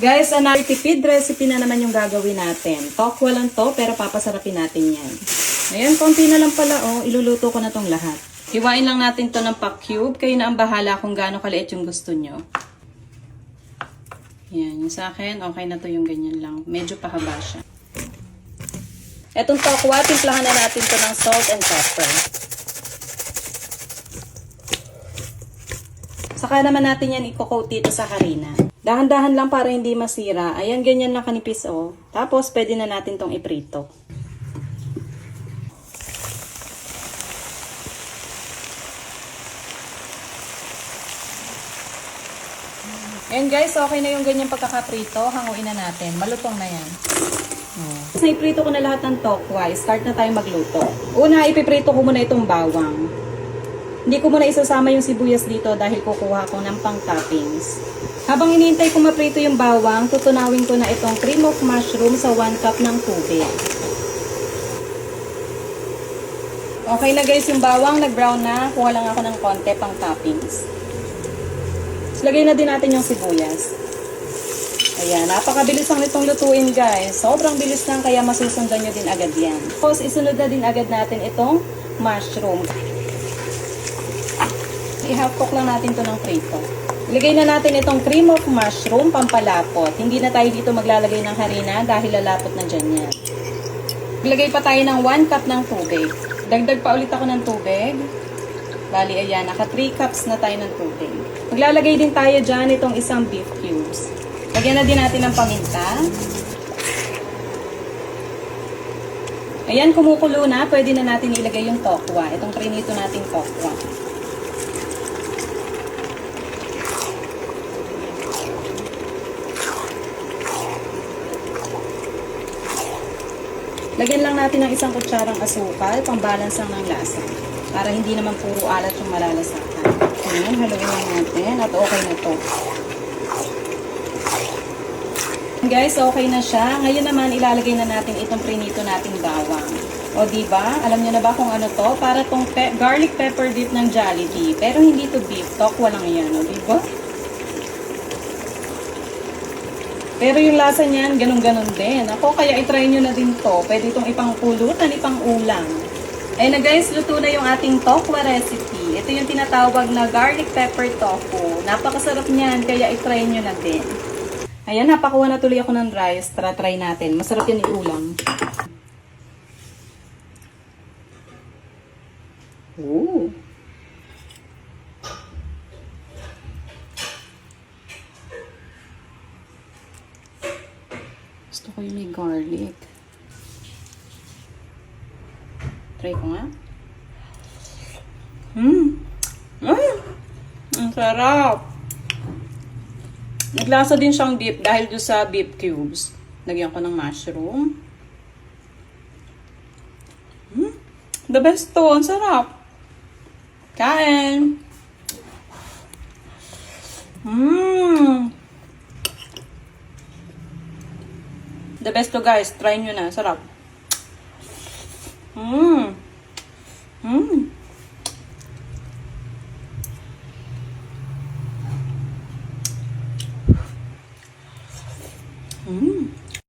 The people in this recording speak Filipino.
Guys, another tipid recipe na naman yung gagawin natin. Tokwa lang to, pero papasarapin natin yan. Ayan, konti na lang pala, oh. Iluluto ko na tong lahat. Hiwain lang natin to ng pa-cube. Kayo na ang bahala kung gaano kaliit yung gusto nyo. Yan, yung sa akin, okay na to yung ganyan lang. Medyo pahaba siya. Etong tokwa, timplahan na natin to ng salt and pepper. Saka naman natin yan i-coat dito sa harina. Dahan-dahan lang para hindi masira. Ayan, ganyan lang kanipis, oh. Tapos, pwede na natin tong iprito. Ayan guys, okay na yung ganyang pagkakaprito. Hanguin na natin. Malutong na yan. Naiprito ko na lahat ng tokwa. Start na tayo magluto. Una, ipiprito ko muna itong bawang. Hindi ko muna isasama yung sibuyas dito dahil kukuha ko ng pang-toppings. Habang inihintay ko maprito yung bawang, tutunawin ko na itong cream of mushroom sa 1 cup ng tubig. Okay na guys yung bawang, nag-brown na. Kuha lang ako ng konti pang-toppings. Lagay na din natin yung sibuyas. Ayan, napakabilis lang itong lutuin guys. Sobrang bilis lang kaya masusundan nyo din agad yan. Tapos isunod na din agad natin itong mushroom. I-half cook lang natin to ng prito. Ilagay na natin itong cream of mushroom, pampalapot. Hindi na tayo dito maglalagay ng harina dahil lalapot na dyan yan. Ilagay pa tayo ng 1 cup ng tubig. Dagdag pa ulit ako ng tubig. Bali, ayan, naka 3 cups na tayo ng tubig. Maglalagay din tayo dyan itong isang beef cubes. Lagyan na din natin ng paminta. Ayan, kumukulo na. Pwede na natin ilagay yung tokwa. Itong prinito nating tokwa. Lagyan lang natin ng isang kutsarang asukal, pang-balance lang ng lasa. Para hindi naman puro alat yung malalasahan. Ayan, haluin lang natin at okay na to. Guys, okay na siya. Ngayon naman, ilalagay na natin itong prinito nating bawang. O diba? Alam niyo na ba kung ano to? Para tong garlic pepper dip ng Jollibee. Pero hindi to beef. Tokwa lang yan. O diba? Pero yung lasa niyan, ganun-ganun din. Ako, kaya itry nyo na din to. Pwede itong ipangpulutan, ipang-ulam. Ayun na guys, luto na yung ating tokwa recipe. Ito yung tinatawag na garlic pepper tofu. Napakasarap niyan, kaya itry nyo na din. Ayan, napakuha na tuloy ako ng rice. Tara, try natin. Masarap yan iulam. Ooh. Gusto ko yung may garlic. Try ko nga. Ang sarap! Naglasa din siyang dip dahil doon sa beef cubes. Lagyan ko ng mushroom. The best to. Ang sarap. Kain! The best to guys. Try nyo na. Sarap.